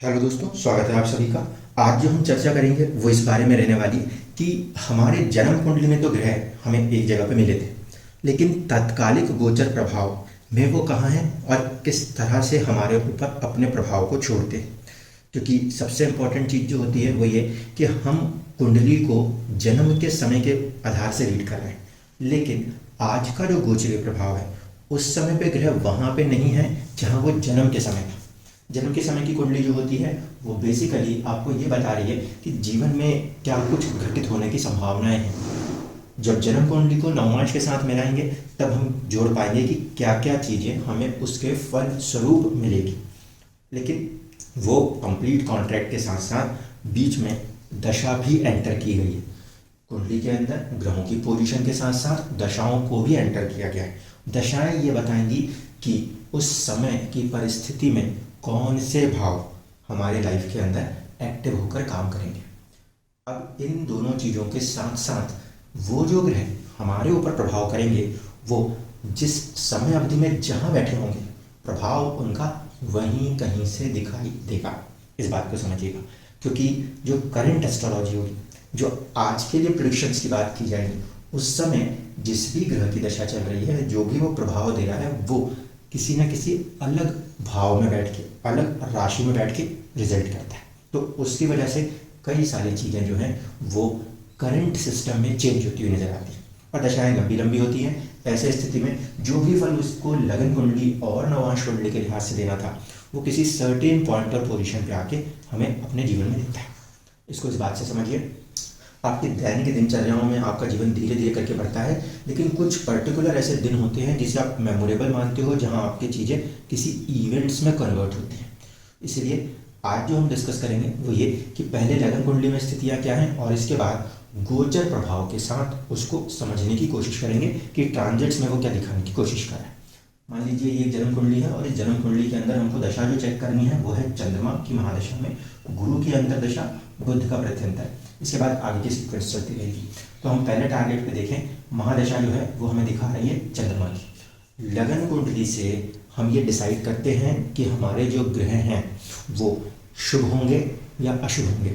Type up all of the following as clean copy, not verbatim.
Hello दोस्तों, स्वागत है आप सभी का। आज जो हम चर्चा करेंगे वो इस बारे में रहने वाली है कि हमारे जन्म कुंडली में तो ग्रह हमें एक जगह पे मिले थे, लेकिन तात्कालिक गोचर प्रभाव में वो कहाँ हैं और किस तरह से हमारे ऊपर अपने प्रभाव को छोड़ते हैं। क्योंकि सबसे इम्पोर्टेंट चीज़ जो होती है वो ये कि हम कुंडली को जन्म के समय के आधार से रीड कर रहे हैं, लेकिन आज का जो गोचरीय प्रभाव है उस समय पे ग्रह वहाँ पे नहीं है जहाँ वो जन्म के समय था। जन्म के समय की कुंडली जो होती है वो बेसिकली आपको ये बता रही है कि जीवन में क्या कुछ घटित होने की संभावनाएं हैं। जब जन्म कुंडली को नवमांश के साथ मिलाएंगे तब हम जोड़ पाएंगे कि क्या क्या चीज़ें हमें उसके फल स्वरूप मिलेगी। लेकिन वो कंप्लीट कॉन्ट्रैक्ट के साथ साथ बीच में दशा भी एंटर की गई है। कुंडली के अंदर ग्रहों की पोजीशन के साथ साथ दशाओं को भी एंटर किया गया है। दशाएं ये बताएंगी कि उस समय की परिस्थिति में कौन से भाव हमारे लाइफ के अंदर एक्टिव होकर काम करेंगे। अब इन दोनों चीज़ों के साथ साथ वो जो ग्रह हमारे ऊपर प्रभाव करेंगे वो जिस समय अवधि में जहाँ बैठे होंगे प्रभाव उनका वहीं कहीं से दिखाई देगा। इस बात को समझिएगा, क्योंकि जो करंट एस्ट्रोलॉजी होगी, जो आज के लिए प्रेडिक्शंस की बात की जाएगी, उस समय जिस भी ग्रह की दशा चल रही है, जो भी वो प्रभाव दे रहा है, वो किसी न किसी अलग भाव में बैठ के, अलग राशि में बैठ के रिजल्ट करता है। तो उसकी वजह से कई सारी चीज़ें जो हैं वो करंट सिस्टम में चेंज होती हुई नजर आती है और दशाएं लंबी लंबी होती हैं। ऐसे स्थिति में जो भी फल उसको लगन कुंडली और नवांश कुंडली के लिहाज से देना था वो किसी सर्टेन पॉइंट और पोजीशन पे आके हमें अपने जीवन में देता है। इसको इस बात से समझिए, आपकी दैनिक दिनचर्याओं में आपका जीवन धीरे धीरे करके बढ़ता है, लेकिन कुछ पर्टिकुलर ऐसे दिन होते हैं जिसे आप मेमोरेबल मानते हो, जहां आपकी चीज़ें किसी इवेंट्स में कन्वर्ट होती हैं। इसलिए आज जो हम डिस्कस करेंगे वो ये कि पहले लगन कुंडली में स्थितियाँ क्या हैं और इसके बाद गोचर प्रभाव के साथ उसको समझने की कोशिश करेंगे कि ट्रांजिट्स में वो क्या दिखाने की कोशिश कर रहा है। मान लीजिए ये एक जन्म कुंडली है और इस जन्म कुंडली के अंदर हमको दशा जो चेक करनी है वो है चंद्रमा की महादशा में गुरु की अंतर्दशा, बुध का प्रत्यंतर। इसके बाद आगे की सीक्वेंस चलती रहेगी। तो हम पहले टारगेट पे देखें, महादशा जो है वो हमें दिखा रही है चंद्रमा की। लगन कुंडली से हम ये डिसाइड करते हैं कि हमारे जो ग्रह हैं वो शुभ होंगे या अशुभ होंगे,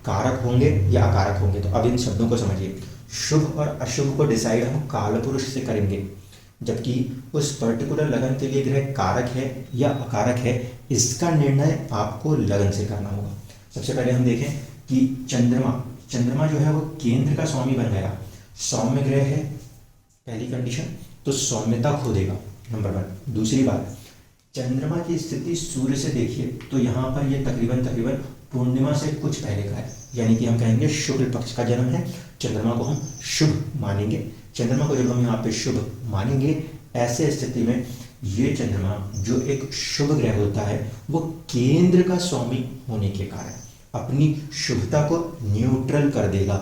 कारक होंगे या अकारक होंगे। तो अब इन शब्दों को समझिए, शुभ और अशुभ को डिसाइड हम कालपुरुष से करेंगे, जबकि उस पर्टिकुलर लगन के लिए ग्रह कारक है या अकारक है इसका निर्णय आपको लगन से करना होगा। सबसे पहले हम देखें कि चंद्रमा जो है वो केंद्र का स्वामी बन गया, सौम्य ग्रह है, पहली कंडीशन, तो सौम्यता खो देगा, नंबर 1। दूसरी बात, चंद्रमा की स्थिति सूर्य से देखिए तो यहाँ पर ये तकरीबन पूर्णिमा से कुछ पहले का है, यानी कि हम कहेंगे शुक्ल पक्ष का जन्म है। चंद्रमा को हम शुभ मानेंगे। चंद्रमा को जब हम यहाँ पे शुभ मानेंगे, ऐसे स्थिति में ये चंद्रमा जो एक शुभ ग्रह होता है वो केंद्र का स्वामी होने के कारण अपनी शुभता को न्यूट्रल कर देगा।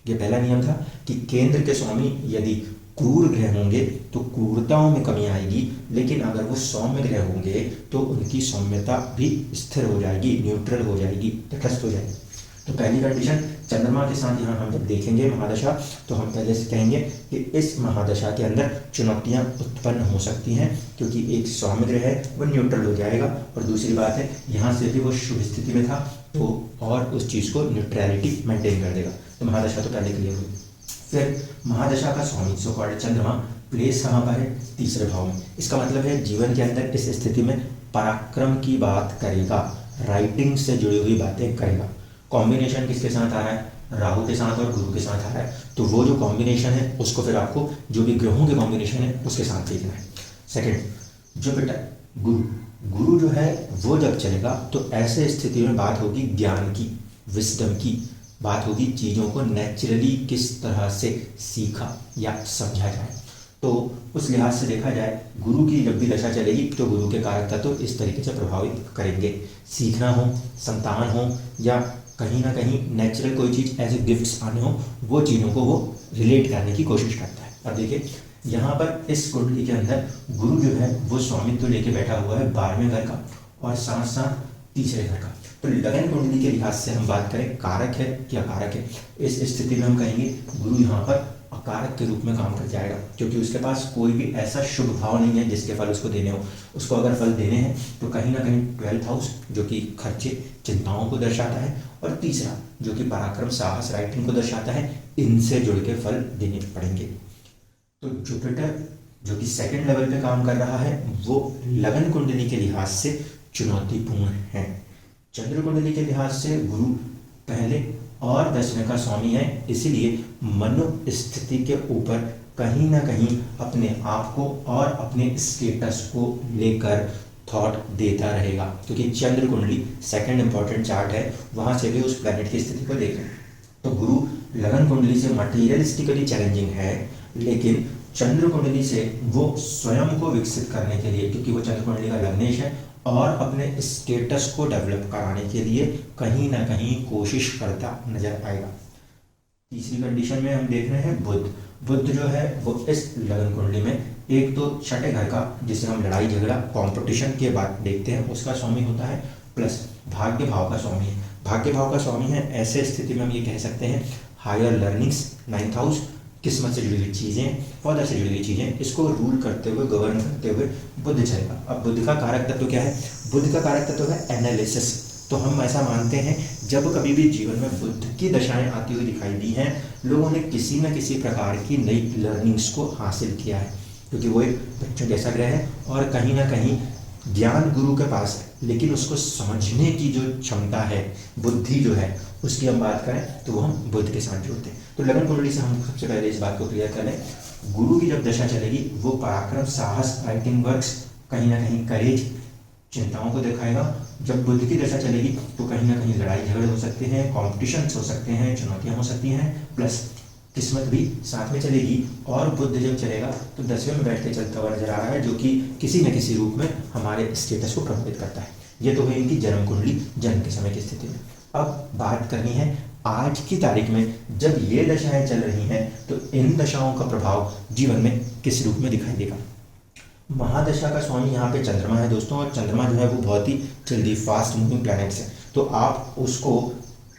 ये पहला नियम था कि केंद्र के स्वामी यदि क्रूर ग्रह होंगे तो क्रूरताओं में कमी आएगी, लेकिन अगर वो सौम्य ग्रह होंगे तो उनकी सौम्यता भी स्थिर हो जाएगी, न्यूट्रल हो जाएगी, तटस्थ हो जाएगी। तो पहली कंडीशन, चंद्रमा के साथ यहाँ हम जब देखेंगे महादशा तो हम पहले से कहेंगे कि इस महादशा के अंदर चुनौतियाँ उत्पन्न हो सकती हैं, क्योंकि एक सौम्य ग्रह है वो न्यूट्रल हो जाएगा, और दूसरी बात है यहाँ से भी वो शुभ स्थिति में था तो और उस चीज़ को न्यूट्रलिटी मेंटेन कर देगा। तो महादशा तो पहले क्लियर हुई। फिर महादशा का स्वामी सो कॉल्ड चंद्रमा प्लेस कहाँ पर है? तीसरे भाव में। इसका मतलब है जीवन के अंदर इस स्थिति में पराक्रम की बात करेगा, राइटिंग से जुड़ी हुई बातें करेगा। कॉम्बिनेशन किसके साथ आ रहा है? राहु के साथ और गुरु के साथ आ रहा है, तो वो जो कॉम्बिनेशन है उसको फिर आपको जो भी ग्रहों के कॉम्बिनेशन है उसके साथ देखना है। सेकंड, जुपिटर गुरु जो है वो जब चलेगा तो ऐसे स्थिति में बात होगी ज्ञान की, विस्डम की बात होगी, चीज़ों को नेचुरली किस तरह से सीखा या समझा जाए। तो उस लिहाज से देखा जाए गुरु की जब भी दशा चलेगी तो गुरु के कारक तत्व तो इस तरीके से प्रभावित करेंगे। सीखना हो, संतान हो, या कहीं ना कहीं नेचुरल कोई चीज़ एज ए गिफ्ट्स आने हो, वो चीज़ों को वो रिलेट करने की कोशिश करता है। अब देखिए यहाँ पर इस कुंडली के अंदर गुरु जो है वो स्वामित्व लेके बैठा हुआ है 12वें घर का और साथ साथ तीसरे घर का। तो लगन कुंडली के लिहाज से हम बात करें कारक है कि अकारक है, इस स्थिति में हम कहेंगे गुरु यहाँ पर अकारक के रूप में काम कर जाएगा, क्योंकि उसके पास कोई भी ऐसा शुभ भाव नहीं है जिसके फल उसको देने हो। उसको अगर फल देने हैं तो कहीं ना कहीं 12th हाउस जो कि खर्चे चिंताओं को दर्शाता है, और तीसरा जो कि पराक्रम साहस राइटिंग को दर्शाता है, इनसे जुड़ के फल देने पड़ेंगे। तो जुपिटर जो कि सेकंड लेवल पे काम कर रहा है वो लगन कुंडली के लिहाज से चुनौतीपूर्ण है। चंद्र कुंडली के लिहाज से गुरु पहले और 10वें का स्वामी है, इसीलिए मनोस्थिति के ऊपर कहीं ना कहीं अपने आप को और अपने स्टेटस को लेकर थॉट देता रहेगा, क्योंकि चंद्र कुंडली सेकंड इंपॉर्टेंट चार्ट है, वहां से भी उस प्लैनेट की स्थिति को देखें। तो गुरु लगन कुंडली से मटीरियलिस्टिकली चैलेंजिंग है, लेकिन चंद्र कुंडली से वो स्वयं को विकसित करने के लिए, क्योंकि वो चंद्र कुंडली का लग्नेश है, और अपने स्टेटस को डेवलप कराने के लिए कहीं ना कहीं कोशिश करता नजर आएगा। तीसरी कंडीशन में हम देख रहे हैं बुध जो है वो इस लगन कुंडली में एक तो छठे घर का, जिसे हम लड़ाई झगड़ा कंपटीशन के बाद देखते हैं, उसका स्वामी होता है, प्लस भाग्य भाव का स्वामी है। भाग्य भाव का स्वामी है, ऐसे स्थिति में हम ये कह सकते हैं हायर लर्निंग्स, 9th हाउस, किस्मत से जुड़ी हुई चीज़ें, पौधा से जुड़ी हुई चीज़ें, इसको रूल करते हुए, गवर्न करते हुए बुध चलेगा। अब बुध का कारक तत्व क्या है? बुध का कारक तत्व है एनालिसिस। तो हम ऐसा मानते हैं जब कभी भी जीवन में बुध की दशाएं आती हुई दिखाई दी हैं, लोगों ने किसी न किसी प्रकार की नई लर्निंग्स को हासिल किया है, क्योंकि वो एक बच्चों जैसा ग्रह है और कहीं ना कहीं ज्ञान गुरु के पास है, लेकिन उसको समझने की जो क्षमता है, बुद्धि जो है, उसकी हम बात करें तो वो हम बुध के साथ जोड़ते हैं। तो लगन कुंडली से हम सबसे पहले इस बात को क्लियर कर लें, गुरु की जब दशा चलेगी वो पराक्रम साहस राइटिंग वर्क्स, कहीं ना कहीं करेज, चिंताओं को दिखाएगा। जब बुध की दशा चलेगी तो कहीं ना कहीं लड़ाई झगड़े हो सकते हैं, कॉम्पिटिशन्स हो सकते हैं, चुनौतियां हो सकती हैं, प्लस किस्मत भी साथ में चलेगी। और बुध जब चलेगा तो 10वें में बैठ के चलता हुआ नजर आ रहा है, जो कि किसी न किसी रूप में हमारे स्टेटस को प्रभावित करता है। ये तो है इनकी जन्म कुंडली, जन्म के समय की स्थिति में। अब बात करनी है आज की तारीख में जब ये दशाएं चल रही हैं तो इन दशाओं का प्रभाव जीवन में किस रूप में दिखाई देगा। महादशा का स्वामी यहाँ पे चंद्रमा है दोस्तों, और चंद्रमा जो है वो बहुत ही जल्दी फास्ट मूविंग प्लैनेट्स है, तो आप उसको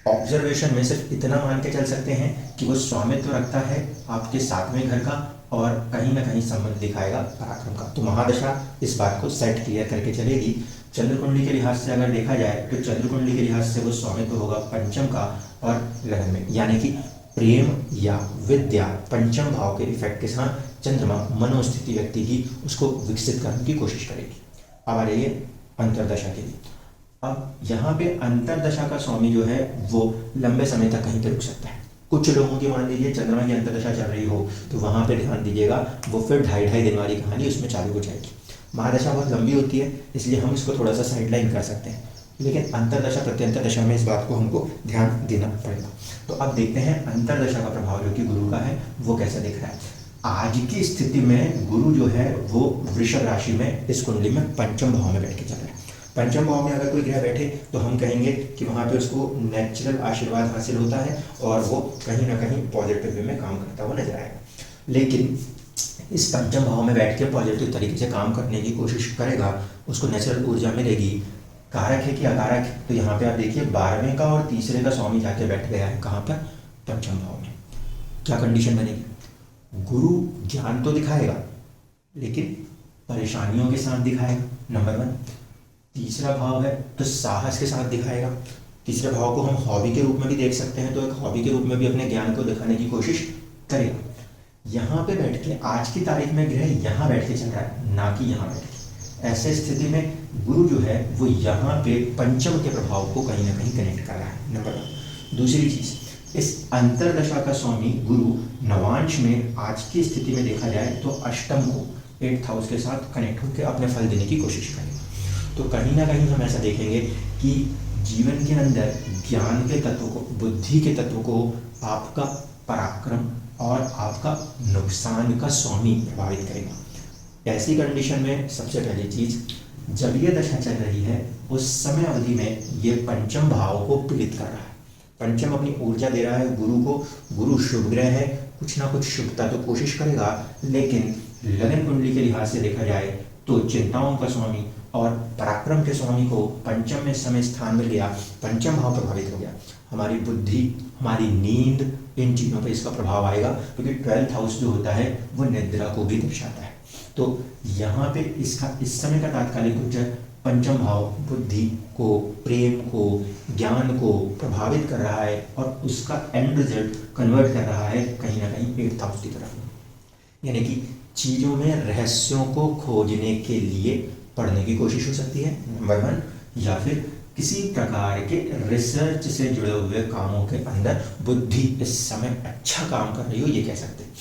ऑब्जर्वेशन में सिर्फ इतना मान के चल सकते हैं कि वो स्वामित्व तो रखता है आपके 7वें घर का, और कहीं ना कहीं संबंध दिखाएगा पराक्रम का। तो महादशा इस बात को सेट क्लियर करके चलेगी। चंद्र कुंडली के लिहाज से अगर देखा जाए तो चंद्र कुंडली के लिहाज से वो स्वामित्व होगा पंचम का और लगन में, यानी कि प्रेम या विद्या पंचम भाव के इफेक्ट के साथ चंद्रमा मनोस्थिति व्यक्ति की उसको विकसित करने की कोशिश करेगी। अब आ रही है अंतरदशा के लिए। अब यहाँ पे अंतरदशा का स्वामी जो है वो लंबे समय तक कहीं पे रुक सकता है। कुछ लोगों की मान लीजिए चंद्रमा की अंतरदशा चल रही हो तो वहाँ पे ध्यान दीजिएगा, वो फिर 2.5 दिन वाली कहानी उसमें चालू हो जाएगी। महादशा बहुत लंबी होती है, इसलिए हम इसको थोड़ा सा साइडलाइन कर सकते हैं, लेकिन अंतरदशा प्रत्यंतर दशा में इस बात को हमको ध्यान देना पड़ेगा। तो अब देखते हैं अंतरदशा का प्रभाव जो कि गुरु का है वो कैसा दिख रहा है। आज की स्थिति में गुरु जो है वो वृषभ राशि में इस कुंडली में पंचम भाव में बैठ के चल रहा है। पंचम भाव में अगर कोई ग्रह बैठे तो हम कहेंगे कि वहाँ पे उसको नेचुरल आशीर्वाद हासिल होता है और वो कहीं ना कहीं पॉजिटिव वे में काम करता हुआ नजर आएगा। लेकिन इस पंचम भाव में बैठ के पॉजिटिव तरीके से काम करने की कोशिश करेगा, उसको नेचुरल ऊर्जा मिलेगी। कारक है कि अकारक है, तो यहाँ पे आप देखिए 12वें का और तीसरे का स्वामी जाके बैठ गया है कहाँ पर? पंचम भाव में। क्या कंडीशन बनेगी? गुरु ज्ञान तो दिखाएगा लेकिन परेशानियों के साथ दिखाएगा, नंबर 1। तीसरा भाव है तो साहस के साथ दिखाएगा। तीसरे भाव को हम हॉबी के रूप में भी देख सकते हैं, तो एक हॉबी के रूप में भी अपने ज्ञान को दिखाने की कोशिश करेगा। यहाँ पे बैठ के आज की तारीख में ग्रह यहाँ बैठ के चल रहा है, ना कि यहाँ बैठ के। ऐसे स्थिति में गुरु जो है वो यहाँ पे पंचम के प्रभाव को कहीं ना कहीं कनेक्ट कर रहा है, नंबर 1। दूसरी चीज, इस अंतरदशा का स्वामी गुरु नवांश में आज की स्थिति में देखा जाए तो अष्टम को 8th हाउस के साथ कनेक्ट होकर अपने फल देने की कोशिश करेगा। तो कहीं ना कहीं हम ऐसा देखेंगे कि जीवन के अंदर ज्ञान के तत्व को, बुद्धि के तत्व को आपका पराक्रम और आपका नुकसान का स्वामी प्रभावित करेगा। ऐसी कंडीशन में सबसे पहली चीज, जब ये दशा चल रही है उस समय अवधि में ये पंचम भाव को पीड़ित कर रहा है। पंचम अपनी ऊर्जा दे रहा है गुरु को। गुरु शुभ ग्रह है, कुछ ना कुछ शुभता तो कोशिश करेगा, लेकिन लगन कुंडली के लिहाज से देखा जाए तो चिंताओं का स्वामी और पराक्रम के स्वामी को पंचम में समय स्थान मिल गया, पंचम भाव प्रभावित हो गया। हमारी बुद्धि, हमारी नींद, इन चीज़ों पे इसका प्रभाव आएगा, क्योंकि 12th हाउस जो होता है वो निद्रा को भी दर्शाता है। तो यहाँ पे इसका इस समय का तात्कालिक गोचर पंचम भाव बुद्धि को, प्रेम को, ज्ञान को प्रभावित कर रहा है और उसका एंड रिजल्ट कन्वर्ट कर रहा है कहीं ना कहीं 8th हाउस की तरफ। यानी कि चीज़ों में रहस्यों को खोजने के लिए पढ़ने की कोशिश हो सकती है, नंबर 1, या फिर किसी प्रकार के रिसर्च से जुड़े हुए कामों के अंदर बुद्धि इस समय अच्छा काम कर रही हो, ये कह सकते हैं।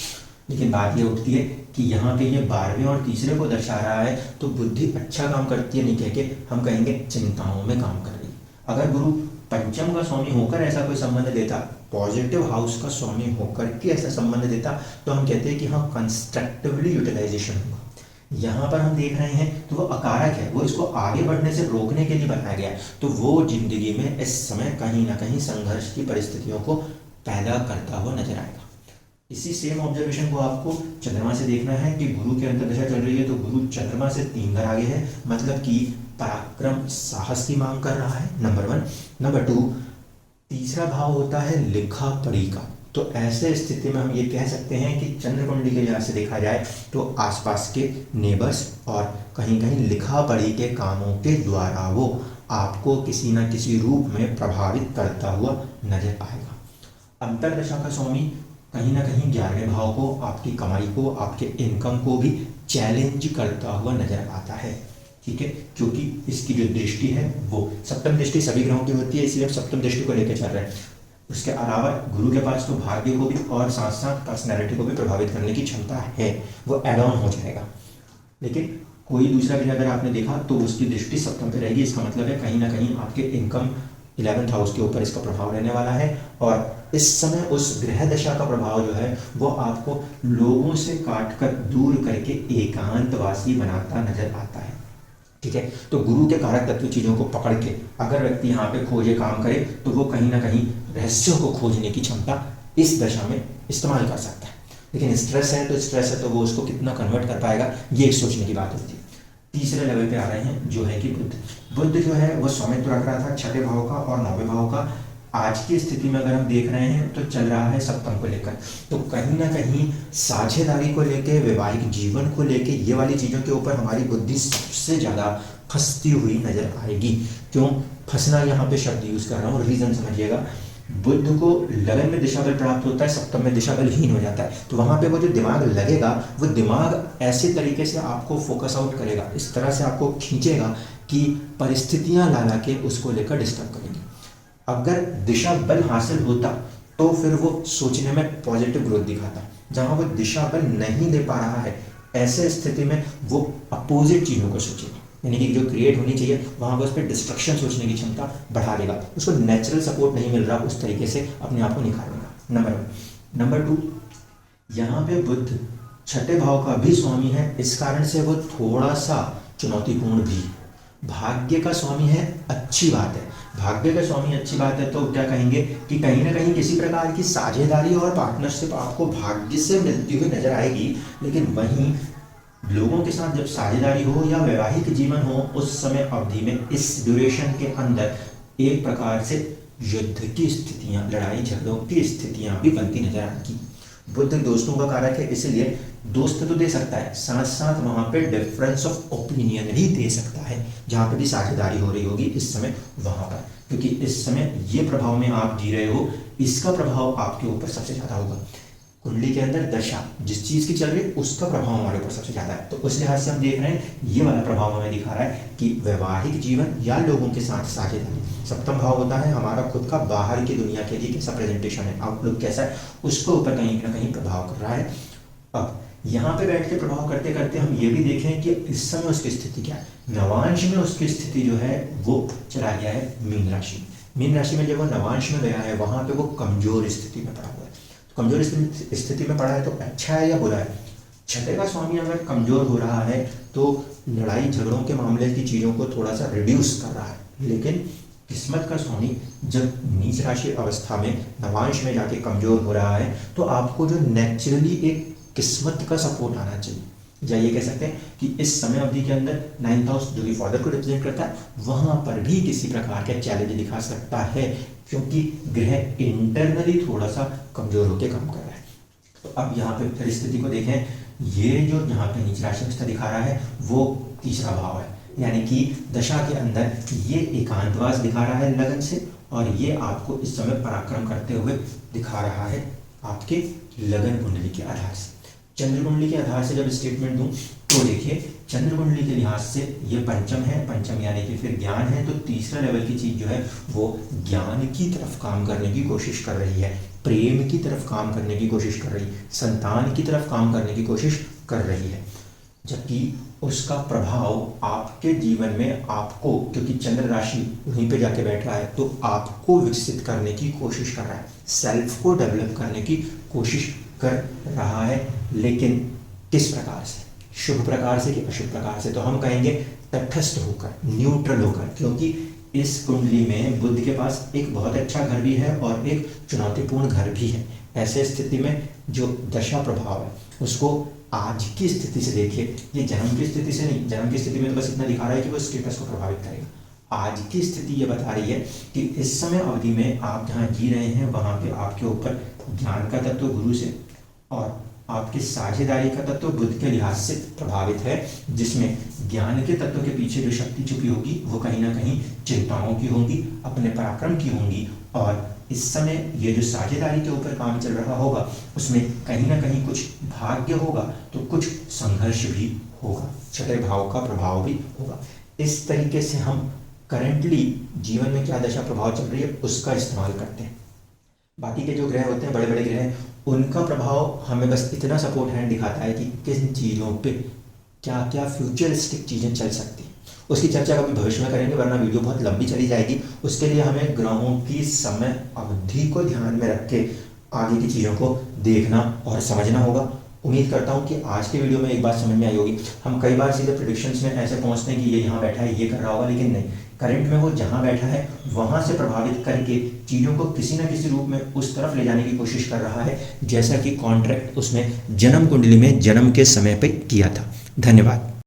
लेकिन बात ये उठती है कि यहाँ पे ये 12वें और तीसरे को दर्शा रहा है, तो बुद्धि अच्छा काम करती है नहीं कह के हम कहेंगे चिंताओं में काम कर रही है। अगर गुरु पंचम का स्वामी होकर ऐसा कोई संबंध देता, पॉजिटिव हाउस का स्वामी होकर के ऐसा संबंध देता, तो हम कहते हैं कि हाँ कंस्ट्रक्टिवली यूटिलाइजेशन होगा। यहाँ पर हम देख रहे हैं तो वो अकारक है, वो इसको आगे बढ़ने से रोकने के लिए बनाया गया है, तो वो जिंदगी में इस समय कहीं ना कहीं संघर्ष की परिस्थितियों को पैदा करता हुआ नजर आएगा। इसी सेम ऑब्जर्वेशन को आपको चंद्रमा से देखना है कि गुरु के अंतर्दशा चल रही है, तो गुरु चंद्रमा से 3 घर आगे है, मतलब कि पराक्रम, साहस की मांग कर रहा है, नंबर 1। नंबर 2, तीसरा भाव होता है लिखा पढ़ी का। तो ऐसे स्थिति में हम ये कह सकते हैं कि चंद्र कुंडली के लिहाज से देखा जाए तो आसपास के नेबर्स और कहीं कहीं लिखा पढ़ी के कामों के द्वारा वो आपको किसी न किसी रूप में प्रभावित करता हुआ नजर आएगा। अंतर्दशा का स्वामी कहीं ना कहीं 11वें भाव को, आपकी कमाई को, आपके इनकम को भी चैलेंज करता हुआ नजर आता है, ठीक है, क्योंकि इसकी जो दृष्टि है वो सप्तम दृष्टि सभी ग्रहों की होती है, इसलिए हम सप्तम दृष्टि को लेकर चल रहे हैं। उसके अलावा गुरु के पास तो भाग्य को भी और साथ साथ पर्सनैलिटी को भी प्रभावित करने की क्षमता है, वो एड ऑन हो जाएगा। लेकिन कोई दूसरा भी अगर आपने देखा तो उसकी दृष्टि सप्तम पे रहेगी, इसका मतलब है कहीं ना कहीं आपके इनकम 11th हाउस के ऊपर इसका प्रभाव रहने वाला है। और इस समय उस ग्रह दशा का प्रभाव जो है वो आपको लोगों से काट कर दूर करके एकांतवासी बनाता नजर आता है, ठीक है। तो गुरु के कारक तत्व चीज़ों को पकड़ के अगर व्यक्ति यहाँ पे खोजे काम करे तो वो कहीं ना कहीं रहस्यों को खोजने की क्षमता इस दशा में इस्तेमाल कर सकता है। लेकिन स्ट्रेस है तो वो उसको कितना कन्वर्ट कर पाएगा, ये एक सोचने की बात होती है। तीसरे लेवल पे आ रहे हैं जो है कि बुध जो है वो स्वामित्व रख रहा था 6ठे भाव का और 9वें भाव का। आज की स्थिति में अगर हम देख रहे हैं तो चल रहा है सप्तम को लेकर, तो कहीं ना कहीं साझेदारी को लेके, वैवाहिक जीवन को लेके, ये वाली चीज़ों के ऊपर हमारी बुद्धि सबसे ज़्यादा फंसती हुई नजर आएगी। क्यों फंसना यहाँ पे शब्द यूज कर रहा हूँ, रीजन समझिएगा। बुध को लगन में दिशा बल प्राप्त होता है, सप्तम में दिशा बल हीन हो जाता है, तो वहाँ पे वो जो दिमाग लगेगा वो दिमाग ऐसे तरीके से आपको फोकस आउट करेगा, इस तरह से आपको खींचेगा कि परिस्थितियाँ ला के उसको लेकर डिस्टर्ब करेंगे। अगर दिशा बल हासिल होता तो फिर वो सोचने में पॉजिटिव ग्रोथ दिखाता, जहाँ वो दिशा बल नहीं दे पा रहा है ऐसे स्थिति में वो अपोजिट चीज़ों को सोचेगा, यानी कि जो क्रिएट होनी चाहिए वहाँ पर उस पर डिस्ट्रक्शन सोचने की क्षमता बढ़ा देगा, उसको नेचुरल सपोर्ट नहीं मिल रहा उस तरीके से अपने आप को निखारेगा। नंबर 2, यहाँ पे बुध 6ठे भाव का भी स्वामी है, इस कारण से वो थोड़ा सा चुनौतीपूर्ण भी। भाग्य का स्वामी है, अच्छी बात है, भाग्य का स्वामी अच्छी बात है, तो क्या कहेंगे कि कहीं ना कहीं किसी प्रकार की साझेदारी और पार्टनरशिप आपको भाग्य से मिलती हुई नजर आएगी। लेकिन वहीं लोगों के साथ जब साझेदारी हो या वैवाहिक जीवन हो, उस समय अवधि में इस ड्यूरेशन के अंदर एक प्रकार से युद्ध की स्थितियां, लड़ाई झगड़ों की स्थितियां भी बनती नजर आएंगी। बुध दोस्तों का कारक है, इसलिए दोस्त तो दे सकता है, साथ साथ वहाँ पे डिफरेंस ऑफ ओपिनियन भी दे सकता है, जहाँ पे भी साझेदारी हो रही होगी इस समय वहाँ पर, क्योंकि इस समय ये प्रभाव में आप जी रहे हो, इसका प्रभाव आपके ऊपर सबसे ज़्यादा होगा। कुंडली के अंदर दशा जिस चीज़ की चल रही है उसका प्रभाव हमारे ऊपर सबसे ज़्यादा है, तो उस लिहाज से हम देख रहे हैं ये वाला प्रभाव हमें दिखा रहा है कि वैवाहिक जीवन या लोगों के साथ साझेदारी। सप्तम भाव होता है हमारा खुद का बाहर की दुनिया के लिए कैसा प्रेजेंटेशन है, आउटलुक कैसा है, उसको ऊपर कहीं ना कहीं प्रभाव कर रहा है। अब यहाँ पे बैठ के प्रभाव करते करते हम ये भी देखें कि इस समय उसकी स्थिति क्या है। नवांश में उसकी स्थिति जो है वो चला गया है मीन राशि। मीन राशि में जब वो नवांश में गया है वहाँ पे वो कमजोर स्थिति में पड़ा हुआ है। तो कमजोर स्थिति में पड़ा है तो अच्छा है या बुरा है? 6ठे का स्वामी अगर कमजोर हो रहा है तो लड़ाई झगड़ों के मामले की चीज़ों को थोड़ा सा रिड्यूस कर रहा है, लेकिन किस्मत का स्वामी जब नीच राशि अवस्था में नवांश में जाके कमजोर हो रहा है तो आपको जो नेचुरली एक किस्मत का सपोर्ट आना चाहिए, या ये कह सकते हैं कि इस समय अवधि के अंदर 9th हाउस जो कि फादर को रिप्रेजेंट करता है वहाँ पर भी किसी प्रकार का चैलेंज दिखा सकता है क्योंकि ग्रह इंटरनली थोड़ा सा कमजोर होकर काम कर रहा है। तो अब यहाँ पे फिर स्थिति को देखें, ये जो यहाँ पे नीच राशि अवस्था दिखा रहा है वो तीसरा भाव है, यानी कि दशा के अंदर ये एकांतवास दिखा रहा है लगन से, और ये आपको इस समय पराक्रम करते हुए दिखा रहा है आपके लगन कुंडली के आधार से। चंद्र कुंडली के आधार से जब स्टेटमेंट दूं तो देखिए, चंद्र कुंडली के लिहाज से ये पंचम है, पंचम यानी कि फिर ज्ञान है, तो तीसरा लेवल की चीज जो है वो ज्ञान की तरफ काम करने की कोशिश कर रही है, प्रेम की तरफ काम करने की कोशिश कर रही है, संतान की तरफ काम करने की कोशिश कर रही है। जबकि उसका प्रभाव आपके जीवन में आपको, क्योंकि चंद्र राशि वहीं पे जाके बैठ रहा है, तो आपको विकसित करने की कोशिश कर रहा है, सेल्फ को डेवलप करने की कोशिश कर रहा है। लेकिन किस प्रकार से, शुभ प्रकार से कि अशुभ प्रकार से? तो हम कहेंगे तटस्थ होकर, न्यूट्रल होकर, क्योंकि इस कुंडली में बुध के पास एक बहुत अच्छा घर भी है और एक चुनौतीपूर्ण घर भी है। ऐसे स्थिति में जो दशा प्रभाव है उसको आज की स्थिति से देखिए, ये जन्म की स्थिति से नहीं, जन्म की स्थिति में तो बस इतना दिखा रहा है कि वो स्टेटस को प्रभावित करेगा। आज की स्थिति ये बता रही है कि इस समय अवधि में आप जहाँ जी रहे हैं वहाँ पे आपके ऊपर ज्ञान का तत्व गुरु से और आपकी साझेदारी का तत्व बुध के लिहाज से प्रभावित है, जिसमें ज्ञान के तत्व के पीछे जो शक्ति छुपी होगी वो कहीं ना कहीं चिंताओं की होगी, अपने पराक्रम की होंगी, और इस समय ये जो साझेदारी के ऊपर काम चल रहा होगा उसमें कहीं ना कहीं कुछ भाग्य होगा तो कुछ संघर्ष भी होगा, छठे भाव का प्रभाव भी होगा। इस तरीके से हम करंटली जीवन में क्या दशा प्रभाव चल रही है उसका इस्तेमाल करते हैं। बाकी के जो ग्रह होते हैं, बड़े बड़े ग्रह, उनका प्रभाव हमें बस इतना सपोर्ट हैंड दिखाता है कि किन चीज़ों पे क्या क्या फ्यूचरिस्टिक चीज़ें चल सकती हैं। उसकी चर्चा कभी भविष्य में करेंगे, वरना वीडियो बहुत लंबी चली जाएगी। उसके लिए हमें ग्रहों की समय अवधि को ध्यान में रख के आगे की चीज़ों को देखना और समझना होगा। उम्मीद करता हूँ कि आज के वीडियो में एक बात समझ में आई होगी। हम कई बार सीधे प्रेडिक्शंस में ऐसे पहुँचते हैं कि ये यहाँ बैठा है, ये कर रहा होगा, लेकिन नहीं, करंट में वो जहाँ बैठा है वहाँ से प्रभावित करके चीज़ों को किसी न किसी रूप में उस तरफ ले जाने की कोशिश कर रहा है, जैसा कि कॉन्ट्रैक्ट उसने जन्म कुंडली में जन्म के समय पे किया था। धन्यवाद।